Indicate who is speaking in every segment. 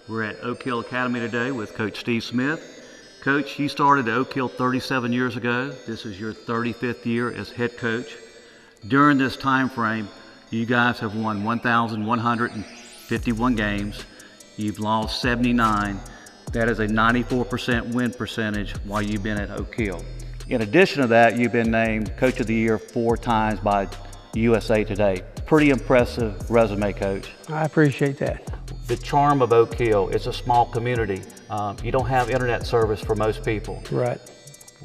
Speaker 1: We're at Oak Hill Academy today with Coach Steve Smith. Coach, you started at Oak Hill 37 years ago. This is your 35th year as head coach. During this time frame, you guys have won 1,151 games. You've lost 79. That is a 94% win percentage while you've been at Oak Hill. In addition to that, you've been named Coach of the Year 4 times by USA Today. Pretty impressive resume, Coach.
Speaker 2: I appreciate that.
Speaker 1: The charm of Oak Hill, it's a small community. You don't have internet service for most people.
Speaker 2: Right.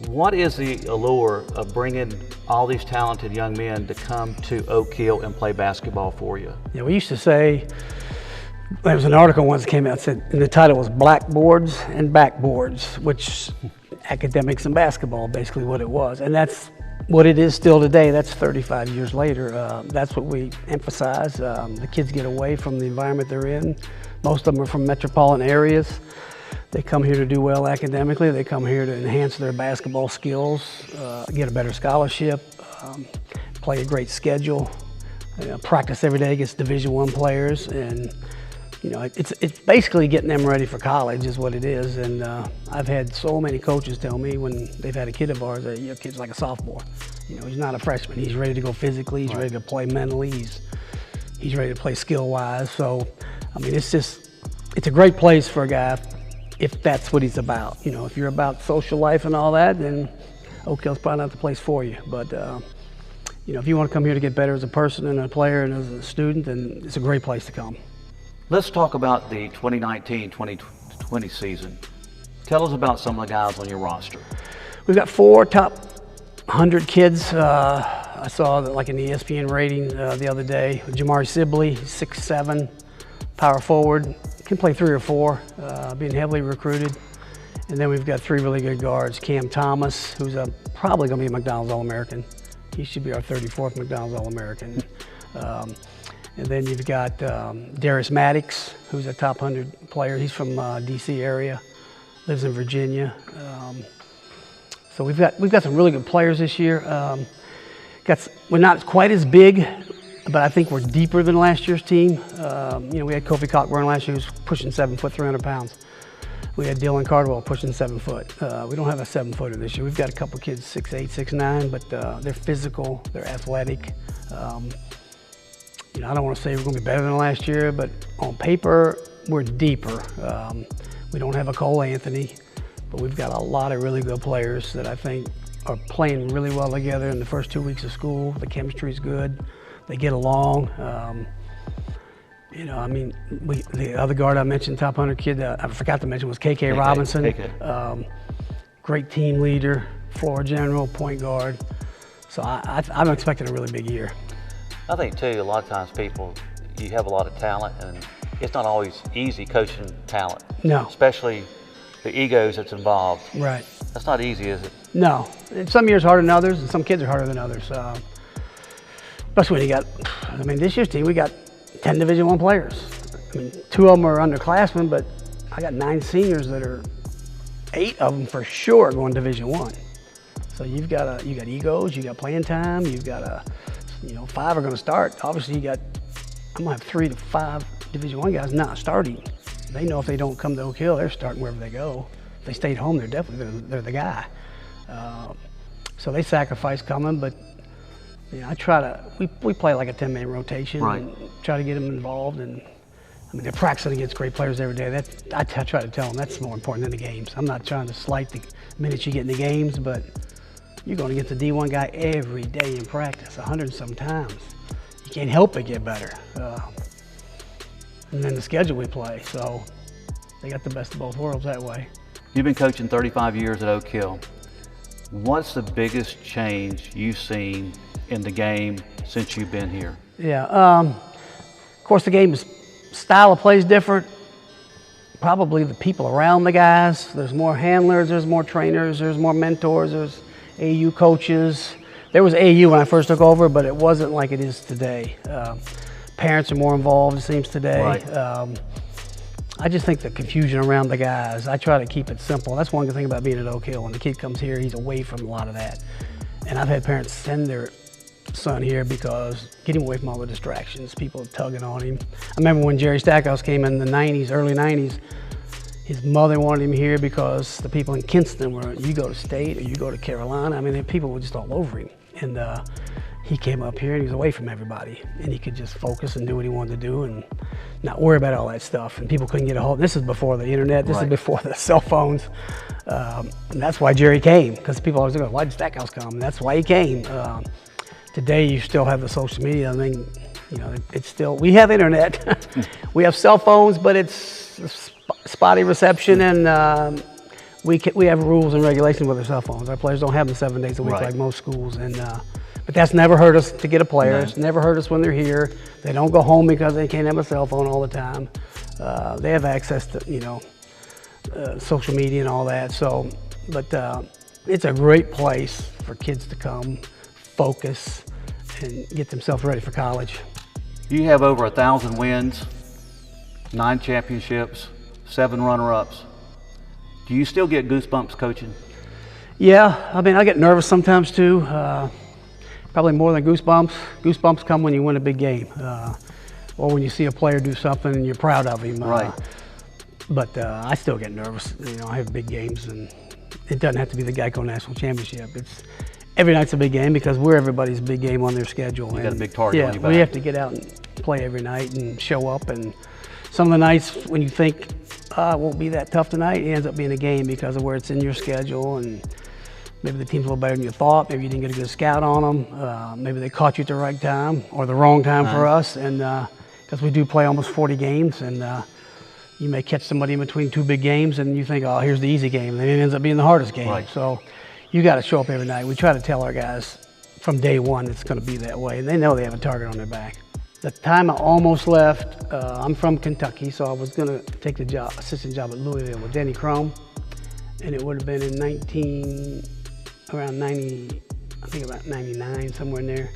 Speaker 1: What is the allure of bringing all these talented young men to come to Oak Hill and play basketball for you?
Speaker 2: Yeah, we used to say, there was an article once that came out that said, and the title was Blackboards and Backboards, which academics and basketball, basically what it was. And that's what it is still today. That's 35 years later. That's what we emphasize. The kids get away from the environment they're in. Most of them are from metropolitan areas. They come here to do well academically. They come here to enhance their basketball skills, get a better scholarship, play a great schedule, practice every day against Division I players, and it's basically getting them ready for college is what it is. And I've had so many coaches tell me when they've had a kid of ours that your kid's like a sophomore. He's not a freshman. He's ready to go physically. He's ready to play mentally. He's ready to play skill-wise. So, I mean, it's a great place for a guy if that's what he's about. If you're about social life and all that, then Oak Hill's probably not the place for you. But if you want to come here to get better as a person and a player and as a student, then it's a great place to come.
Speaker 1: Let's talk about the 2019-2020 season. Tell us about some of the guys on your roster.
Speaker 2: We've got 4 top 100 kids. I saw that like in the ESPN rating the other day. Jamari Sibley, 6'7", power forward, can play 3 or 4, being heavily recruited. And then we've got 3 really good guards. Cam Thomas, who's probably going to be a McDonald's All-American. He should be our 34th McDonald's All-American. And then you've got Darius Maddox, who's a top 100 player. He's from DC area, lives in Virginia. So we've got some really good players this year. We're not quite as big, but I think we're deeper than last year's team. We had Kofi Cockburn last year, who's pushing 7 foot, 300 pounds. We had Dylan Cardwell pushing 7 foot. We don't have a 7-footer this year. We've got a couple kids 6'8", 6'9", but they're physical, they're athletic. I don't want to say we're going to be better than last year, but on paper, we're deeper. We don't have a Cole Anthony, but we've got a lot of really good players that I think are playing really well together in the first 2 weeks of school. The chemistry's good. They get along. The other guard I mentioned, top 100 kid, I forgot to mention was KK Robinson.
Speaker 1: KK.
Speaker 2: Great team leader, floor general, point guard. So I'm expecting a really big year.
Speaker 1: I think too, a lot of times you have a lot of talent, and it's not always easy coaching talent.
Speaker 2: No.
Speaker 1: Especially the egos that's involved.
Speaker 2: Right.
Speaker 1: That's not easy, is it?
Speaker 2: No. Some years harder than others, and some kids are harder than others. Especially when this year's team, we got 10 Division I players. 2 of them are underclassmen, but I got 9 seniors that are 8 of them for sure going Division I. So you got egos, you got playing time, you've got 5 are going to start. Obviously, I'm going to have 3 to 5 Division I guys not starting. They know if they don't come to Oak Hill, they're starting wherever they go. If they stayed home, they're the guy. So they sacrifice coming, but we play like a 10-man rotation,
Speaker 1: right,
Speaker 2: and try to get them involved. And they're practicing against great players every day. I try to tell them that's more important than the games. I'm not trying to slight the minutes you get in the games, but you're going against a D1 guy every day in practice, 100 and some times. You can't help but get better. And then the schedule we play, so they got the best of both worlds that way.
Speaker 1: You've been coaching 35 years at Oak Hill. What's the biggest change you've seen in the game since you've been here?
Speaker 2: Yeah, of course the game's style of play is different. Probably the people around the guys. There's more handlers, there's more trainers, there's more mentors, there's AU coaches. There was AU when I first took over, but it wasn't like it is today. Parents are more involved, it seems, today.
Speaker 1: Right.
Speaker 2: I just think the confusion around the guys, I try to keep it simple. That's one good thing about being at Oak Hill. When the kid comes here, he's away from a lot of that. And I've had parents send their son here because get him away from all the distractions, people tugging on him. I remember when Jerry Stackhouse came in the 90s, early 90s, his mother wanted him here because the people in Kinston were, you go to State or you go to Carolina. I mean, the people were just all over him. And he came up here and he was away from everybody. And he could just focus and do what he wanted to do and not worry about all that stuff. And people couldn't get a hold. This is before the internet. This is before the cell phones. And that's why Jerry came, because people always go, why did Stackhouse come? And that's why he came. Today, you still have the social media. I mean, you know, it's still, we have internet. We have cell phones, but it's spotty reception, and we have rules and regulations with our cell phones. Our players don't have them 7 days a week like most schools, and but that's never hurt us to get a player. It's never hurt us when they're here. They don't go home because they can't have a cell phone all the time. They have access to, you know, social media and all that. So, but it's a great place for kids to come, focus, and get themselves ready for college.
Speaker 1: You have over 1,000 wins, 9 championships, 7 runner-ups. Do you still get goosebumps coaching?
Speaker 2: Yeah, I mean, I get nervous sometimes too. Probably more than goosebumps. Goosebumps come when you win a big game, or when you see a player do something and you're proud of him.
Speaker 1: Right.
Speaker 2: But I still get nervous. You know, I have big games, and it doesn't have to be the Geico National Championship. It's every night's a big game because we're everybody's big game on their schedule.
Speaker 1: You got a big target on your back.
Speaker 2: We have to get out and play every night and show up. And some of the nights when you think it won't be that tough tonight, it ends up being a game because of where it's in your schedule, and maybe the team's a little better than you thought. Maybe you didn't get a good scout on them. Maybe they caught you at the right time or the wrong time for us. And because we do play almost 40 games, and you may catch somebody in between 2 big games, and you think, oh, here's the easy game, and then it ends up being the hardest game.
Speaker 1: Right.
Speaker 2: So you got to show up every night. We try to tell our guys from day one it's going to be that way, and they know they have a target on their back. The time I almost left, I'm from Kentucky, so I was going to take the job, assistant job at Louisville with Denny Crum, and it would have been in around 90, I think about 99, somewhere in there.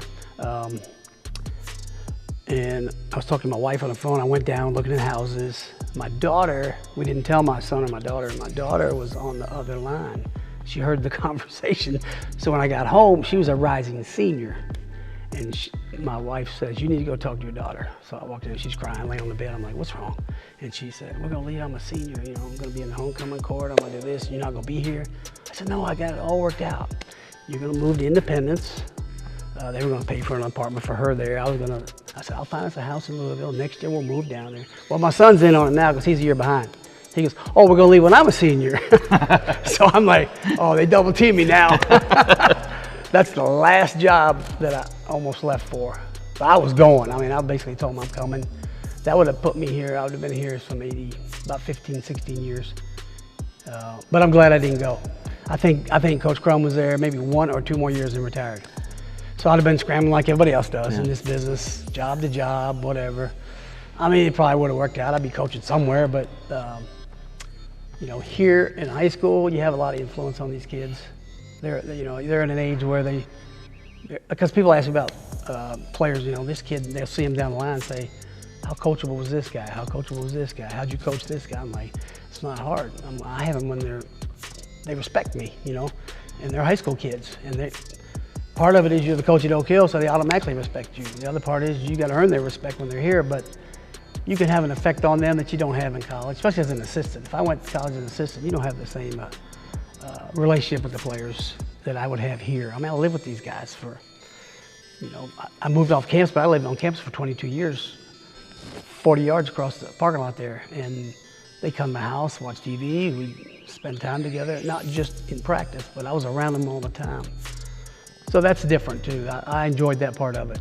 Speaker 2: And I was talking to my wife on the phone. I went down looking at houses. My daughter, we didn't tell my son or my daughter was on the other line. She heard the conversation. So when I got home, she was a rising senior. And my wife says, you need to go talk to your daughter. So I walked in, she's crying, laying on the bed. I'm like, what's wrong? And she said, we're gonna leave, I'm a senior, you know, I'm gonna be in the homecoming court, I'm gonna do this, you're not gonna be here. I said, no, I got it all worked out. You're gonna move to Independence. They were gonna pay for an apartment for her there. I said, I'll find us a house in Louisville. Next year we'll move down there. Well, my son's in on it now because he's a year behind. He goes, oh, we're gonna leave when I'm a senior. So I'm like, oh, they double team me now. That's the last job that I almost left for. But I was going. I mean, I basically told them I'm coming. That would have put me here. I would have been here some about 15, 16 years. But I'm glad I didn't go. I think Coach Crum was there maybe 1 or 2 more years and retired. So I'd have been scrambling like everybody else does in this business, job to job, whatever. I mean, it probably would have worked out. I'd be coaching somewhere, but you know, here in high school, you have a lot of influence on these kids. They're in an age where because people ask me about players, you know, this kid, they'll see him down the line and say, how coachable was this guy? How coachable was this guy? How'd you coach this guy? I'm like, it's not hard. I have them when they respect me, you know, and they're high school kids. And part of it is you're the coach at Oak Hill, so they automatically respect you. The other part is you got to earn their respect when they're here, but you can have an effect on them that you don't have in college, especially as an assistant. If I went to college as an assistant, you don't have the same relationship with the players that I would have here. I mean, I live with these guys for, you know, I moved off campus, but I lived on campus for 22 years, 40 yards across the parking lot there. And they come to my house, watch TV, we spend time together, not just in practice, but I was around them all the time. So that's different too. I enjoyed that part of it.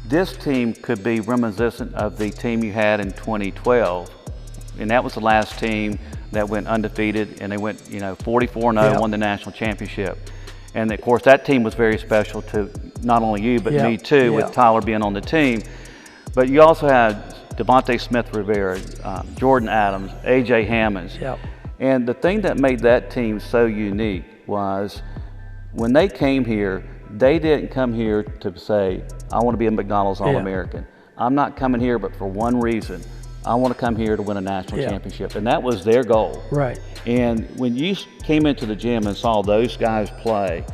Speaker 1: This team could be reminiscent of the team you had in 2012, and that was the last team that went undefeated, and they went, you know, 44-0, won the national championship. And of course, that team was very special to not only you, but me too, with Tyler being on the team. But you also had Devontae Smith-Rivera, Jordan Adams, A.J. Hammonds. And the thing that made that team so unique was when they came here, they didn't come here to say, I want to be a McDonald's All-American. I'm not coming here but for one reason. I want to come here to win a national championship. And that was their goal.
Speaker 2: Right.
Speaker 1: And when you came into the gym and saw those guys play,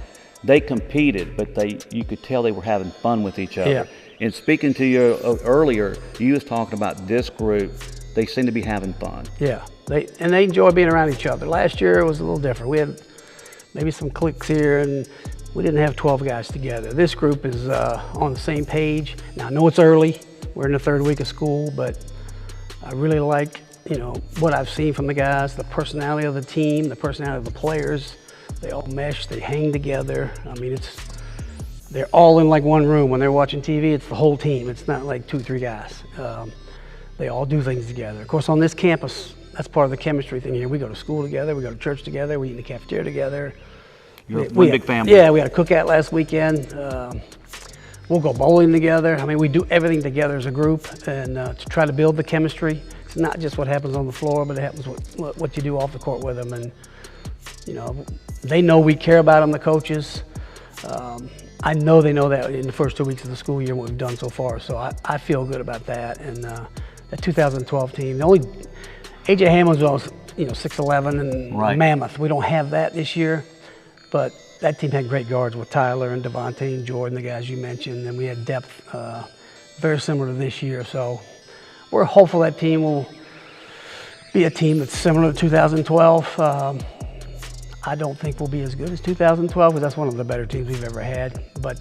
Speaker 1: they competed, but you could tell they were having fun with each other.
Speaker 2: Yeah.
Speaker 1: And speaking to you earlier, you was talking about this group. They seem to be having fun.
Speaker 2: Yeah, they enjoy being around each other. Last year it was a little different. We had maybe some cliques here, and we didn't have 12 guys together. This group is on the same page. Now I know it's early. We're in the third week of school, but I really like, you know, what I've seen from the guys, the personality of the team, the personality of the players. They all mesh, they hang together. I mean, they're all in like one room. When they're watching TV, it's the whole team. It's not like 2 or 3 guys. They all do things together. Of course, on this campus, that's part of the chemistry thing here. We go to school together, we go to church together, we eat in the cafeteria together.
Speaker 1: You're one big family.
Speaker 2: Yeah, we had a cookout last weekend. We'll go bowling together. I mean, we do everything together as a group, and to try to build the chemistry. It's not just what happens on the floor, but it happens what you do off the court with them. And you know, they know we care about them, the coaches. I know they know that in the first 2 weeks of the school year, what we've done so far. So I feel good about that. And that 2012 team, the only AJ Hamlin's was, you know, 6'11" and
Speaker 1: right.
Speaker 2: mammoth. We don't have that this year, but that team had great guards with Tyler and Devontae and Jordan, the guys you mentioned, and we had depth very similar to this year. So we're hopeful that team will be a team that's similar to 2012. I don't think we'll be as good as 2012 because that's one of the better teams we've ever had. But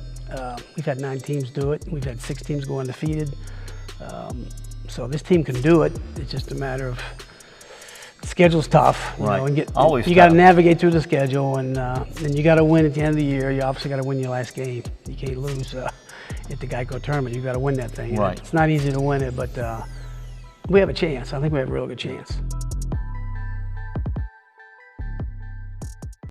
Speaker 2: we've had 9 teams do it. We've had 6 teams go undefeated. So this team can do it. It's just a matter of the schedule's tough. You
Speaker 1: right.
Speaker 2: know, and
Speaker 1: Always
Speaker 2: you got to
Speaker 1: tough.
Speaker 2: Navigate through the schedule, and you got to win at the end of the year. You obviously got to win your last game. You can't lose at the Geico tournament. You got to win that thing.
Speaker 1: Right.
Speaker 2: It's not easy to win it, but we have a chance. I think we have a real good chance.